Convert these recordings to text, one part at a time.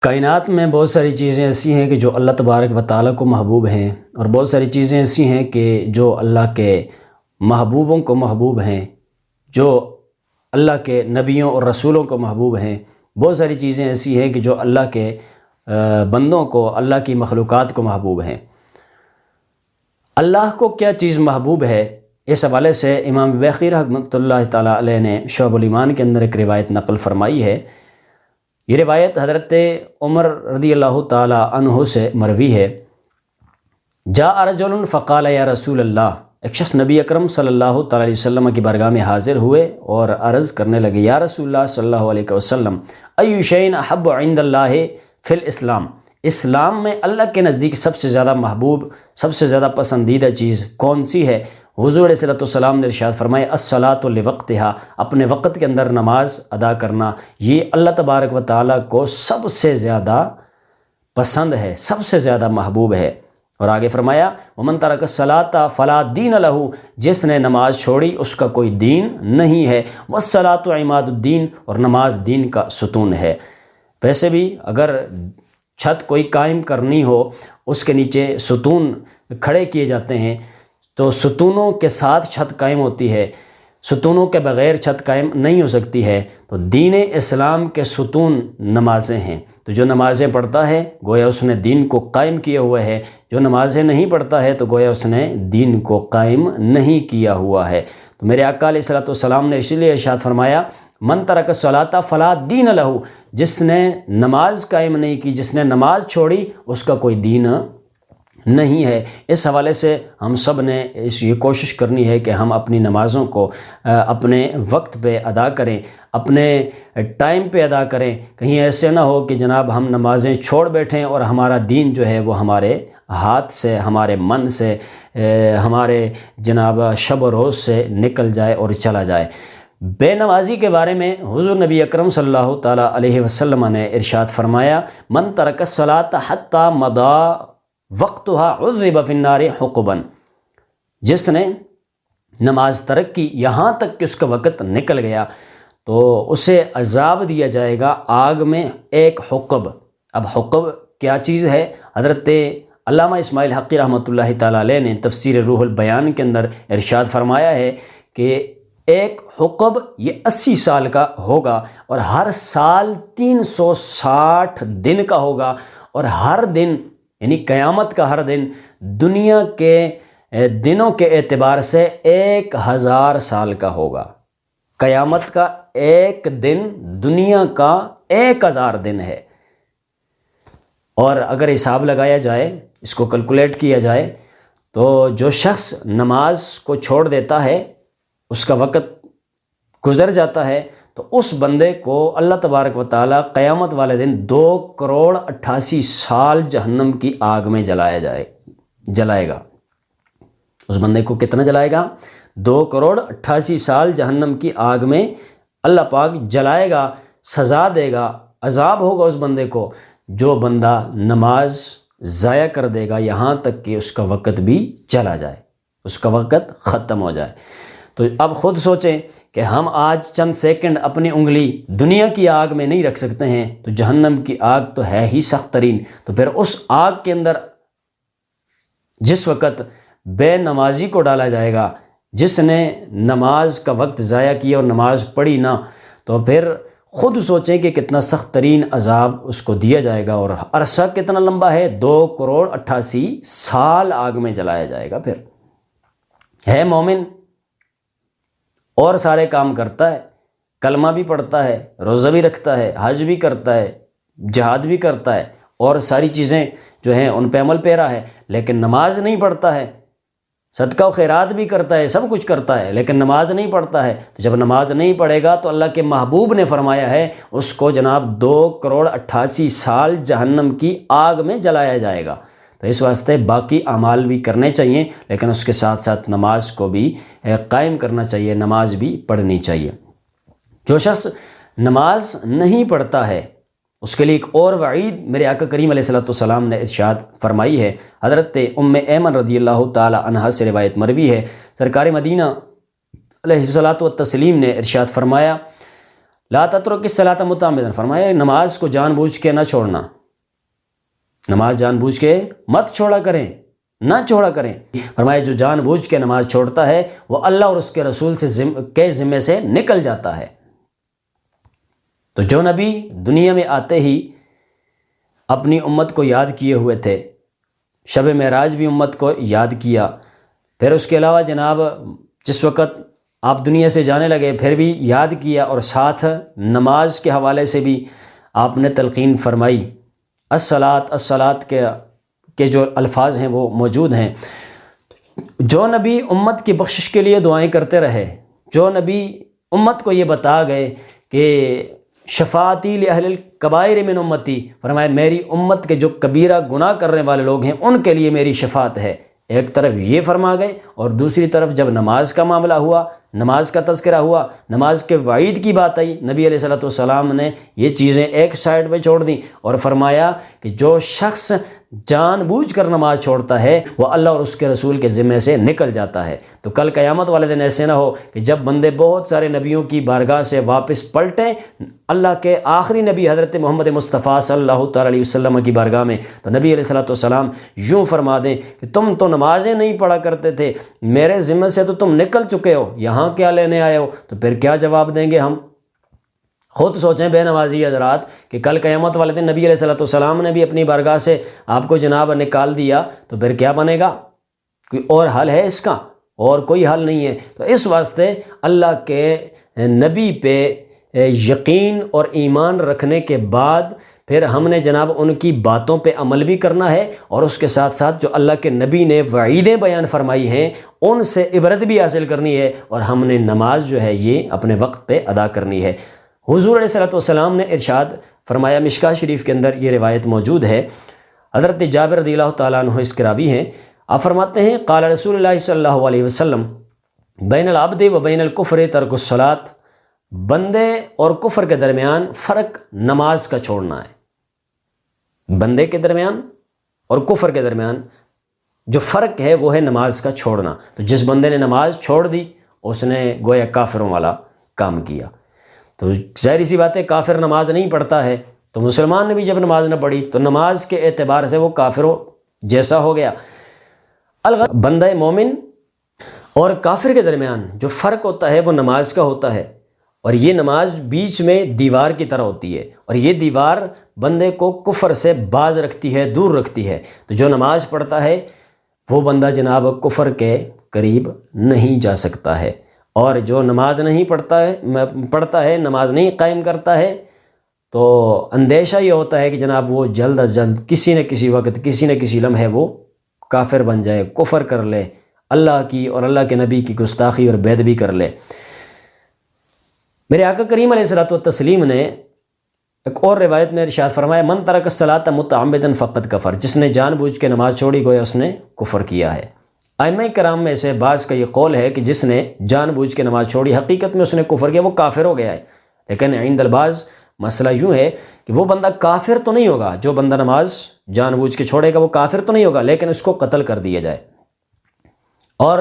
کائنات میں بہت ساری چیزیں ایسی ہیں کہ جو اللہ تبارک و تعالیٰ کو محبوب ہیں، اور بہت ساری چیزیں ایسی ہیں کہ جو اللہ کے محبوبوں کو محبوب ہیں، جو اللہ کے نبیوں اور رسولوں کو محبوب ہیں۔ بہت ساری چیزیں ایسی ہیں کہ جو اللہ کے بندوں کو، اللہ کی مخلوقات کو محبوب ہیں۔ اللہ کو کیا چیز محبوب ہے، اس حوالے سے امام بیہقی رحمۃ اللہ تعالیٰ علیہ نے شعب الایمان کے اندر ایک روایت نقل فرمائی ہے۔ یہ روایت حضرت عمر رضی اللہ تعالیٰ عنہ سے مروی ہے۔ جاء رجل فقال یا رسول اللہ، ایک شخص نبی اکرم صلی اللہ تعالیٰ علیہ وسلم کی بارگاہ میں حاضر ہوئے اور عرض کرنے لگے، یا رسول اللہ صلی اللہ علیہ وسلم، ای شیء احب عند اللہ فی الاسلام، اسلام میں اللہ کے نزدیک سب سے زیادہ محبوب، سب سے زیادہ پسندیدہ چیز کون سی ہے؟ حضور علیہ الصلوۃ والسلام نے ارشاد فرمایا، الصلاۃ لوقتہا، اپنے وقت کے اندر نماز ادا کرنا، یہ اللہ تبارک و تعالیٰ کو سب سے زیادہ پسند ہے، سب سے زیادہ محبوب ہے۔ اور آگے فرمایا، ومن ترک الصلاۃ فلا دین لہ، جس نے نماز چھوڑی اس کا کوئی دین نہیں ہے۔ والصلاۃ عماد الدین، اور نماز دین کا ستون ہے۔ ویسے بھی اگر چھت کوئی قائم کرنی ہو، اس کے نیچے ستون کھڑے کیے جاتے ہیں، تو ستونوں کے ساتھ چھت قائم ہوتی ہے، ستونوں کے بغیر چھت قائم نہیں ہو سکتی ہے۔ تو دین اسلام کے ستون نمازیں ہیں، تو جو نمازیں پڑھتا ہے گویا اس نے دین کو قائم کیا ہوا ہے، جو نمازیں نہیں پڑھتا ہے تو گویا اس نے دین کو قائم نہیں کیا ہوا ہے۔ تو میرے آقا علیہ الصلوۃ والسلام نے اسی لیے ارشاد فرمایا، من ترک الصلاۃ فلا دین لہ، جس نے نماز قائم نہیں کی، جس نے نماز چھوڑی، اس کا کوئی دین نہیں ہے۔ اس حوالے سے ہم سب نے یہ کوشش کرنی ہے کہ ہم اپنی نمازوں کو اپنے وقت پہ ادا کریں، اپنے ٹائم پہ ادا کریں۔ کہیں ایسے نہ ہو کہ جناب ہم نمازیں چھوڑ بیٹھیں اور ہمارا دین جو ہے وہ ہمارے ہاتھ سے، ہمارے من سے، ہمارے جناب شب و روز سے نکل جائے اور چلا جائے۔ بے نمازی کے بارے میں حضور نبی اکرم صلی اللہ تعالیٰ علیہ وسلم نے ارشاد فرمایا، من ترک الصلاۃ حتی مضی وقتها عذب فی النار حقبا، جس نے نماز ترک کی یہاں تک کہ اس کا وقت نکل گیا تو اسے عذاب دیا جائے گا آگ میں ایک حقب۔ اب حقب کیا چیز ہے؟ حضرت علامہ اسماعیل حقی رحمۃ اللہ تعالیٰ علیہ نے تفسیر روح البیان کے اندر ارشاد فرمایا ہے کہ ایک حقب یہ 80 سال کا ہوگا، اور ہر سال 360 دن کا ہوگا، اور ہر دن یعنی قیامت کا ہر دن دنیا کے دنوں کے اعتبار سے 1000 سال کا ہوگا۔ قیامت کا ایک دن دنیا کا 1000 دن ہے۔ اور اگر حساب لگایا جائے، اس کو کیلکولیٹ کیا جائے، تو جو شخص نماز کو چھوڑ دیتا ہے، اس کا وقت گزر جاتا ہے، تو اس بندے کو اللہ تبارک و تعالیٰ قیامت والے دن 2,88,00,000 سال جہنم کی آگ میں جلائے گا۔ اس بندے کو کتنا جلائے گا؟ 2,88,00,000 سال جہنم کی آگ میں اللہ پاک جلائے گا، سزا دے گا، عذاب ہوگا اس بندے کو، جو بندہ نماز ضائع کر دے گا یہاں تک کہ اس کا وقت بھی چلا جائے، اس کا وقت ختم ہو جائے۔ تو اب خود سوچیں کہ ہم آج چند سیکنڈ اپنی انگلی دنیا کی آگ میں نہیں رکھ سکتے ہیں، تو جہنم کی آگ تو ہے ہی سخت ترین۔ تو پھر اس آگ کے اندر جس وقت بے نمازی کو ڈالا جائے گا، جس نے نماز کا وقت ضائع کیا اور نماز پڑھی نہ، تو پھر خود سوچیں کہ کتنا سخت ترین عذاب اس کو دیا جائے گا، اور عرصہ کتنا لمبا ہے، 2,88,00,000 سال آگ میں جلایا جائے گا۔ پھر ہے مومن اور سارے کام کرتا ہے، کلمہ بھی پڑھتا ہے، روزہ بھی رکھتا ہے، حج بھی کرتا ہے، جہاد بھی کرتا ہے، اور ساری چیزیں جو ہیں ان پہ عمل پیرا ہے، لیکن نماز نہیں پڑھتا ہے، صدقہ و خیرات بھی کرتا ہے، سب کچھ کرتا ہے، لیکن نماز نہیں پڑھتا ہے۔ تو جب نماز نہیں پڑھے گا تو اللہ کے محبوب نے فرمایا ہے اس کو جناب 2,88,00,000 سال جہنم کی آگ میں جلایا جائے گا۔ تو اس واسطے باقی اعمال بھی کرنے چاہیے، لیکن اس کے ساتھ ساتھ نماز کو بھی قائم کرنا چاہیے، نماز بھی پڑھنی چاہیے۔ جو شخص نماز نہیں پڑھتا ہے اس کے لیے ایک اور وعید میرے آقا کریم علیہ الصلوۃ والسلام نے ارشاد فرمائی ہے۔ حضرت ام ایمن رضی اللہ تعالی عنہا سے روایت مروی ہے، سرکار مدینہ علیہ الصلوۃ والتسلیم نے ارشاد فرمایا، لا تترک الصلاۃ متعمدا، فرمایا نماز کو جان بوجھ کے نہ چھوڑنا، نماز جان بوجھ کے مت چھوڑا کریں، نہ چھوڑا کریں۔ فرمایا جو جان بوجھ کے نماز چھوڑتا ہے وہ اللہ اور اس کے رسول کے ذمے سے نکل جاتا ہے۔ تو جو نبی دنیا میں آتے ہی اپنی امت کو یاد کیے ہوئے تھے، شب معراج بھی امت کو یاد کیا، پھر اس کے علاوہ جناب جس وقت آپ دنیا سے جانے لگے پھر بھی یاد کیا، اور ساتھ نماز کے حوالے سے بھی آپ نے تلقین فرمائی، الصلاۃ الصلاۃ کے جو الفاظ ہیں وہ موجود ہیں۔ جو نبی امت کی بخشش کے لیے دعائیں کرتے رہے، جو نبی امت کو یہ بتا گئے کہ شفاعتی لأہل الکبائر من امتی، فرمایا میری امت کے جو کبیرہ گناہ کرنے والے لوگ ہیں ان کے لیے میری شفاعت ہے، ایک طرف یہ فرما گئے اور دوسری طرف جب نماز کا معاملہ ہوا، نماز کا تذکرہ ہوا، نماز کے وعید کی بات آئی، نبی علیہ الصلوۃ والسلام نے یہ چیزیں ایک سائڈ پہ چھوڑ دیں اور فرمایا کہ جو شخص جان بوجھ کر نماز چھوڑتا ہے وہ اللہ اور اس کے رسول کے ذمے سے نکل جاتا ہے۔ تو کل قیامت والے دن ایسے نہ ہو کہ جب بندے بہت سارے نبیوں کی بارگاہ سے واپس پلٹیں اللہ کے آخری نبی حضرت محمد مصطفیٰ صلی اللہ تعالیٰ علیہ وسلم کی بارگاہ میں، تو نبی علیہ الصلوۃ والسلام یوں فرما دیں کہ تم تو نمازیں نہیں پڑھا کرتے تھے، میرے ذمے سے تو تم نکل چکے ہو، یہاں کیا لینے آئے ہو؟ تو پھر کیا جواب دیں گے ہم؟ خود سوچیں بے نمازی حضرات کہ کل قیامت والے دن نبی علیہ الصلوۃ والسلام نے بھی اپنی بارگاہ سے آپ کو جناب نکال دیا تو پھر کیا بنے گا؟ کوئی اور حل ہے اس کا؟ اور کوئی حل نہیں ہے۔ تو اس واسطے اللہ کے نبی پہ یقین اور ایمان رکھنے کے بعد پھر ہم نے جناب ان کی باتوں پہ عمل بھی کرنا ہے، اور اس کے ساتھ ساتھ جو اللہ کے نبی نے وعیدیں بیان فرمائی ہیں ان سے عبرت بھی حاصل کرنی ہے، اور ہم نے نماز جو ہے یہ اپنے وقت پہ ادا کرنی ہے۔ حضور علیہ الصلوۃ والسلام نے ارشاد فرمایا، مشکاہ شریف کے اندر یہ روایت موجود ہے، حضرت جابر رضی اللہ تعالیٰ عنہ اس کے راوی ہیں، آپ فرماتے ہیں قال رسول اللہ صلی اللہ علیہ وسلم بین العبد و بین الکفر ترک الصلاۃ، بندے اور کفر کے درمیان فرق نماز کا چھوڑنا ہے، بندے کے درمیان اور کفر کے درمیان جو فرق ہے وہ ہے نماز کا چھوڑنا۔ تو جس بندے نے نماز چھوڑ دی اس نے گویا کافروں والا کام کیا۔ تو ظاہری سی بات ہے کافر نماز نہیں پڑھتا ہے، تو مسلمان نے بھی جب نماز نہ پڑھی تو نماز کے اعتبار سے وہ کافروں جیسا ہو گیا۔ بندہ مومن اور کافر کے درمیان جو فرق ہوتا ہے وہ نماز کا ہوتا ہے، اور یہ نماز بیچ میں دیوار کی طرح ہوتی ہے، اور یہ دیوار بندے کو کفر سے باز رکھتی ہے، دور رکھتی ہے۔ تو جو نماز پڑھتا ہے وہ بندہ جناب کفر کے قریب نہیں جا سکتا ہے، اور جو نماز نہیں پڑھتا ہے نماز نہیں قائم کرتا ہے تو اندیشہ یہ ہوتا ہے کہ جناب وہ جلد از جلد کسی نہ کسی وقت کسی نہ کسی لمحے وہ کافر بن جائے، کفر کر لے، اللہ کی اور اللہ کے نبی کی گستاخی اور بے ادبی کر لے۔ میرے آقا کریم علیہ الصلوۃ والتسلیم نے ایک اور روایت میں ارشاد فرمایا، من ترک الصلاۃ متعمدا فقد کفر، جس نے جان بوجھ کے نماز چھوڑی گویا اس نے کفر کیا ہے۔ ائمہ کرام میں سے بعض کا یہ قول ہے کہ جس نے جان بوجھ کے نماز چھوڑی حقیقت میں اس نے کفر کیا، وہ کافر ہو گیا ہے، لیکن عند البعض مسئلہ یوں ہے کہ وہ بندہ کافر تو نہیں ہوگا، جو بندہ نماز جان بوجھ کے چھوڑے گا وہ کافر تو نہیں ہوگا، لیکن اس کو قتل کر دیا جائے۔ اور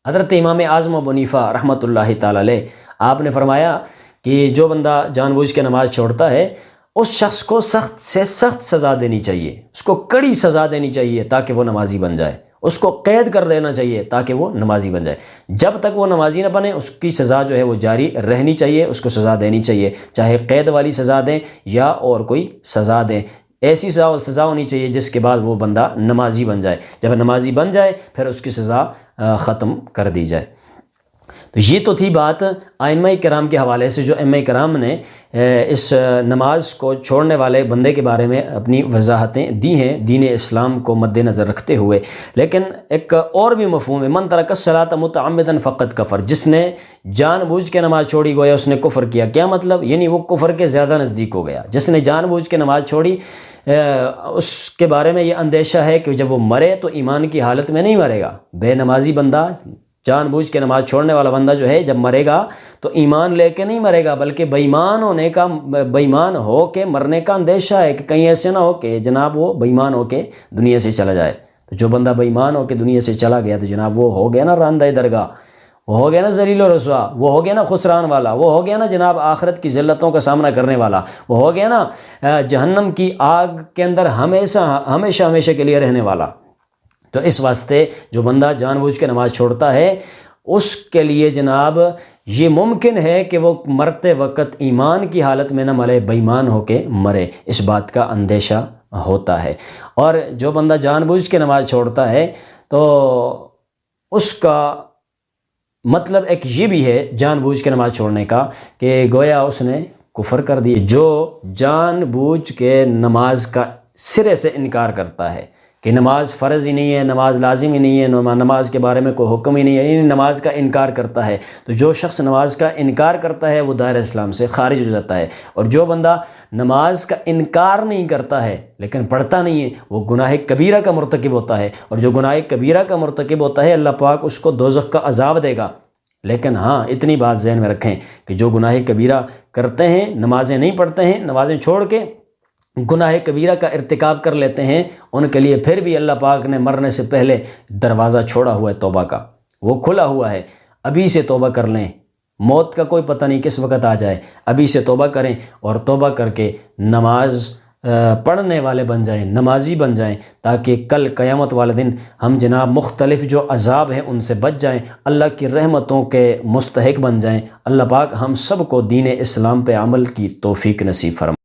حضرت امام اعظم ابو حنیفہ رحمۃ اللہ تعالی علیہ آپ نے فرمایا کہ جو بندہ جان بوجھ کے نماز چھوڑتا ہے اس شخص کو سخت سے سخت سزا دینی چاہیے، اس کو کڑی سزا دینی چاہیے تاکہ وہ نمازی بن جائے، اس کو قید کر دینا چاہیے تاکہ وہ نمازی بن جائے۔ جب تک وہ نمازی نہ بنے اس کی سزا جو ہے وہ جاری رہنی چاہیے، اس کو سزا دینی چاہیے، چاہے قید والی سزا دیں یا اور کوئی سزا دیں، ایسی سزا ہونی چاہیے جس کے بعد وہ بندہ نمازی بن جائے، جب نمازی بن جائے پھر اس کی سزا ختم کر دی جائے۔ تو یہ تو تھی بات ائمہ کرام کے حوالے سے، جو ائمہ کرام نے اس نماز کو چھوڑنے والے بندے کے بارے میں اپنی وضاحتیں دی ہیں دین اسلام کو مد نظر رکھتے ہوئے۔ لیکن ایک اور بھی مفہوم ہے، من ترک الصلاۃ متعمدا فقد کفر، جس نے جان بوجھ کے نماز چھوڑی گویا اس نے کفر کیا۔ کیا مطلب؟ یعنی وہ کفر کے زیادہ نزدیک ہو گیا۔ جس نے جان بوجھ کے نماز چھوڑی اس کے بارے میں یہ اندیشہ ہے کہ جب وہ مرے تو ایمان کی حالت میں نہیں مرے گا۔ بے نمازی بندہ، جان بوجھ کے نماز چھوڑنے والا بندہ جو ہے جب مرے گا تو ایمان لے کے نہیں مرے گا، بلکہ بےایمان ہو کے مرنے کا اندیشہ ہے کہ کہیں ایسے نہ ہو کہ جناب وہ بےایمان ہو کے دنیا سے چلا جائے۔ تو جو بندہ بےایمان ہو کے دنیا سے چلا گیا تو جناب وہ ہو گیا نا راندہ درگاہ، وہ ہو گیا نا ذلیل و رسوا، وہ ہو گیا نا خسران والا، وہ ہو گیا نا جناب آخرت کی ذلتوں کا سامنا کرنے والا، وہ ہو گیا نا جہنم کی آگ کے اندر ہمیشہ ہمیشہ کے لیے رہنے والا۔ تو اس واسطے جو بندہ جان بوجھ کے نماز چھوڑتا ہے اس کے لیے جناب یہ ممکن ہے کہ وہ مرتے وقت ایمان کی حالت میں نہ مرے، بے ایمان ہو کے مرے، اس بات کا اندیشہ ہوتا ہے۔ اور جو بندہ جان بوجھ کے نماز چھوڑتا ہے تو اس کا مطلب ایک یہ بھی ہے جان بوجھ کے نماز چھوڑنے کا کہ گویا اس نے کفر کر دی۔ جو جان بوجھ کے نماز کا سرے سے انکار کرتا ہے کہ نماز فرض ہی نہیں ہے، نماز لازم ہی نہیں ہے، نماز کے بارے میں کوئی حکم ہی نہیں ہے، یعنی نماز کا انکار کرتا ہے، تو جو شخص نماز کا انکار کرتا ہے وہ دائرہ اسلام سے خارج ہو جاتا ہے۔ اور جو بندہ نماز کا انکار نہیں کرتا ہے لیکن پڑھتا نہیں ہے وہ گناہ کبیرہ کا مرتکب ہوتا ہے، اور جو گناہ کبیرہ کا مرتکب ہوتا ہے اللہ پاک اس کو دوزخ کا عذاب دے گا۔ لیکن ہاں اتنی بات ذہن میں رکھیں کہ جو گناہ کبیرہ کرتے ہیں، نمازیں نہیں پڑھتے ہیں، نمازیں چھوڑ کے گناہ کبیرہ کا ارتکاب کر لیتے ہیں، ان کے لیے پھر بھی اللہ پاک نے مرنے سے پہلے دروازہ چھوڑا ہوا ہے توبہ کا، وہ کھلا ہوا ہے۔ ابھی سے توبہ کر لیں، موت کا کوئی پتہ نہیں کس وقت آ جائے، ابھی سے توبہ کریں اور توبہ کر کے نماز پڑھنے والے بن جائیں، نمازی بن جائیں، تاکہ کل قیامت والے دن ہم جناب مختلف جو عذاب ہیں ان سے بچ جائیں، اللہ کی رحمتوں کے مستحق بن جائیں۔ اللہ پاک ہم سب کو دین اسلام پہ عمل کی توفیق نصیب فرمائے۔